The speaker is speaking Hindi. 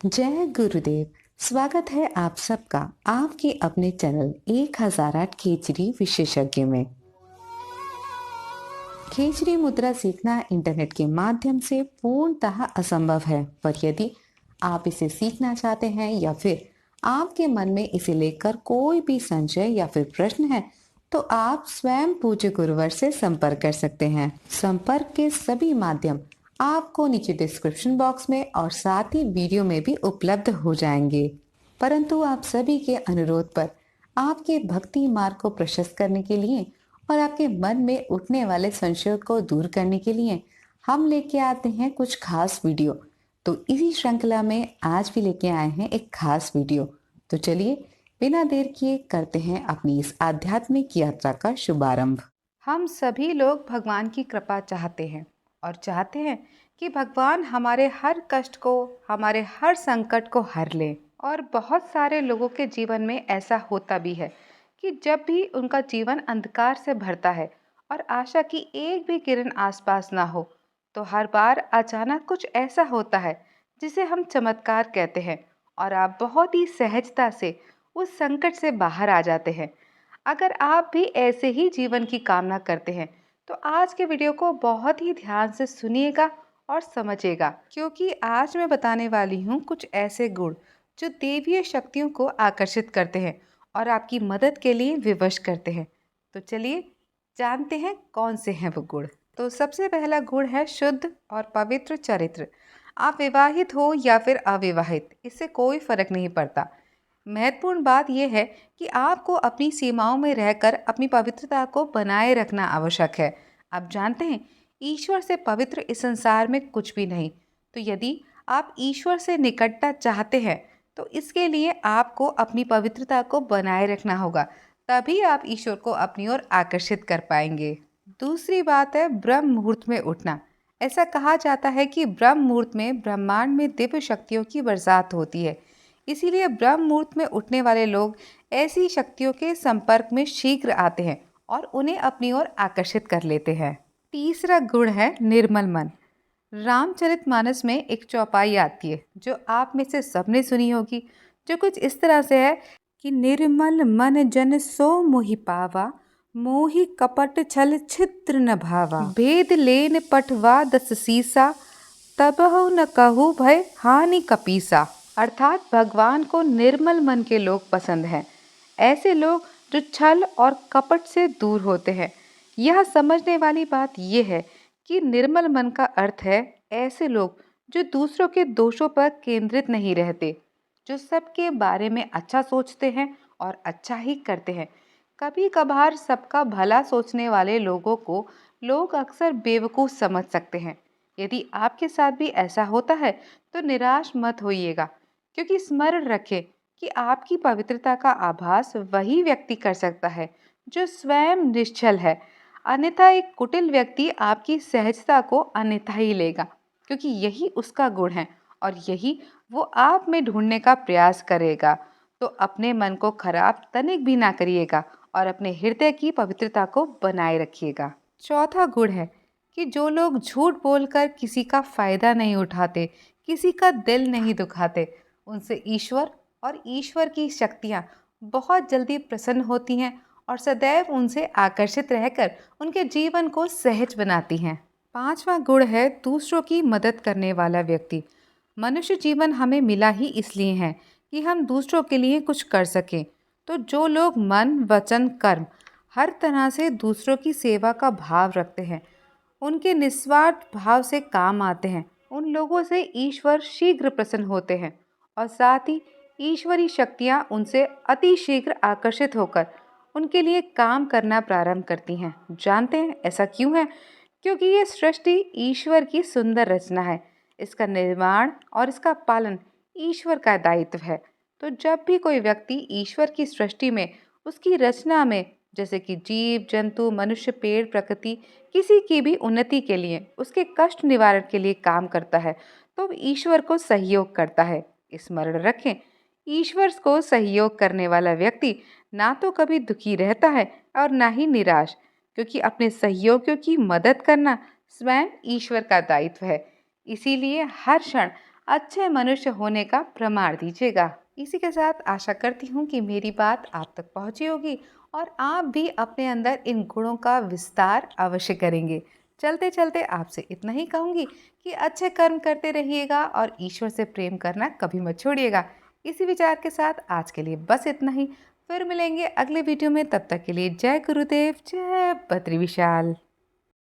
जय गुरुदेव। स्वागत है आप सबका आपके अपने चैनल 1008 खेचरी विशेषज्ञ में। खेचरी मुद्रा सीखना इंटरनेट के माध्यम से पूर्णतः असंभव है, पर यदि आप इसे सीखना चाहते हैं या फिर आपके मन में इसे लेकर कोई भी संशय या फिर प्रश्न है, तो आप स्वयं पूज्य गुरुवर से संपर्क कर सकते हैं। संपर्क के सभी माध्यम आपको नीचे डिस्क्रिप्शन बॉक्स में और साथ ही वीडियो में भी उपलब्ध हो जाएंगे। परंतु आप सभी के अनुरोध पर आपके भक्ति मार्ग को प्रशस्त करने के लिए और आपके मन में उठने वाले संशयों को दूर करने के लिए हम लेके आते हैं कुछ खास वीडियो। तो इसी श्रृंखला में आज भी लेके आए हैं एक खास वीडियो। तो चलिए बिना देर किए करते हैं अपनी इस आध्यात्मिक यात्रा का शुभारंभ। हम सभी लोग भगवान की कृपा चाहते हैं और चाहते हैं कि भगवान हमारे हर कष्ट को, हमारे हर संकट को हर ले। और बहुत सारे लोगों के जीवन में ऐसा होता भी है कि जब भी उनका जीवन अंधकार से भरता है और आशा की एक भी किरण आसपास ना हो, तो हर बार अचानक कुछ ऐसा होता है जिसे हम चमत्कार कहते हैं और आप बहुत ही सहजता से उस संकट से बाहर आ जाते हैं। अगर आप भी ऐसे ही जीवन की कामना करते हैं तो आज के वीडियो को बहुत ही ध्यान से सुनिएगा और समझिएगा, क्योंकि आज मैं बताने वाली हूँ कुछ ऐसे गुण जो देवीय शक्तियों को आकर्षित करते हैं और आपकी मदद के लिए विवश करते हैं। तो चलिए जानते हैं कौन से हैं वो गुण। तो सबसे पहला गुण है शुद्ध और पवित्र चरित्र। आप विवाहित हो या फिर अविवाहित, इससे कोई फर्क नहीं पड़ता। महत्वपूर्ण बात यह है कि आपको अपनी सीमाओं में रहकर अपनी पवित्रता को बनाए रखना आवश्यक है। आप जानते हैं, ईश्वर से पवित्र इस संसार में कुछ भी नहीं। तो यदि आप ईश्वर से निकटता चाहते हैं तो इसके लिए आपको अपनी पवित्रता को बनाए रखना होगा, तभी आप ईश्वर को अपनी ओर आकर्षित कर पाएंगे। दूसरी बात है ब्रह्म मुहूर्त में उठना। ऐसा कहा जाता है कि ब्रह्म मुहूर्त में ब्रह्मांड में दिव्य शक्तियों की बरसात होती है। इसीलिए ब्रह्म मुहूर्त में उठने वाले लोग ऐसी शक्तियों के संपर्क में शीघ्र आते हैं और उन्हें अपनी ओर आकर्षित कर लेते हैं। तीसरा गुण है निर्मल मन। रामचरितमानस में एक चौपाई आती है जो आप में से सबने सुनी होगी, जो कुछ इस तरह से है कि निर्मल मन जन सो मोहि पावा, मोहि कपट छल छिद्र न भावा, भेद लेन पटवा दस सीसा, तबहु न कहू भय हानि कपीसा। अर्थात भगवान को निर्मल मन के लोग पसंद हैं। ऐसे लोग जो छल और कपट से दूर होते हैं। यह समझने वाली बात यह है कि निर्मल मन का अर्थ है ऐसे लोग जो दूसरों के दोषों पर केंद्रित नहीं रहते, जो सबके बारे में अच्छा सोचते हैं और अच्छा ही करते हैं। कभी कभार सबका भला सोचने वाले लोगों को लोग अक्सर बेवकूफ़ समझ सकते हैं। यदि आपके साथ भी ऐसा होता है तो निराश मत होइएगा, क्योंकि स्मरण रखें कि आपकी पवित्रता का आभास वही व्यक्ति कर सकता है जो स्वयं निश्चल है। अन्यथा एक कुटिल व्यक्ति आपकी सहजता को अन्यथा ही लेगा, क्योंकि यही उसका गुण है और यही वो आप में ढूंढने का प्रयास करेगा। तो अपने मन को खराब तनिक भी ना करिएगा और अपने हृदय की पवित्रता को बनाए रखिएगा। चौथा गुण है कि जो लोग झूठ बोलकर किसी का फायदा नहीं उठाते, किसी का दिल नहीं दुखाते, उनसे ईश्वर और ईश्वर की शक्तियाँ बहुत जल्दी प्रसन्न होती हैं और सदैव उनसे आकर्षित रहकर उनके जीवन को सहज बनाती हैं। पांचवा गुण है दूसरों की मदद करने वाला व्यक्ति। मनुष्य जीवन हमें मिला ही इसलिए है कि हम दूसरों के लिए कुछ कर सकें। तो जो लोग मन, वचन, कर्म हर तरह से दूसरों की सेवा का भाव रखते हैं, उनके निस्वार्थ भाव से काम आते हैं, उन लोगों से ईश्वर शीघ्र प्रसन्न होते हैं और साथ ही ईश्वरी शक्तियाँ उनसे अति शीघ्र आकर्षित होकर उनके लिए काम करना प्रारंभ करती हैं। जानते हैं ऐसा क्यों है? क्योंकि ये सृष्टि ईश्वर की सुंदर रचना है। इसका निर्माण और इसका पालन ईश्वर का दायित्व है। तो जब भी कोई व्यक्ति ईश्वर की सृष्टि में, उसकी रचना में, जैसे कि जीव जंतु, मनुष्य, पेड़, प्रकृति, किसी की भी उन्नति के लिए, उसके कष्ट निवारण के लिए काम करता है, तो ईश्वर को सहयोग करता है। स्मरण रखें, ईश्वर को सहयोग करने वाला व्यक्ति ना तो कभी दुखी रहता है और ना ही निराश, क्योंकि अपने सहयोगियों की मदद करना स्वयं ईश्वर का दायित्व है। इसीलिए हर क्षण अच्छे मनुष्य होने का प्रमाण दीजिएगा। इसी के साथ आशा करती हूँ कि मेरी बात आप तक पहुँची होगी और आप भी अपने अंदर इन गुणों का विस्तार अवश्य करेंगे। चलते चलते आपसे इतना ही कहूँगी कि अच्छे कर्म करते रहिएगा और ईश्वर से प्रेम करना कभी मत छोड़िएगा। इसी विचार के साथ आज के लिए बस इतना ही। फिर मिलेंगे अगले वीडियो में, तब तक के लिए जय गुरुदेव, जय बद्री विशाल।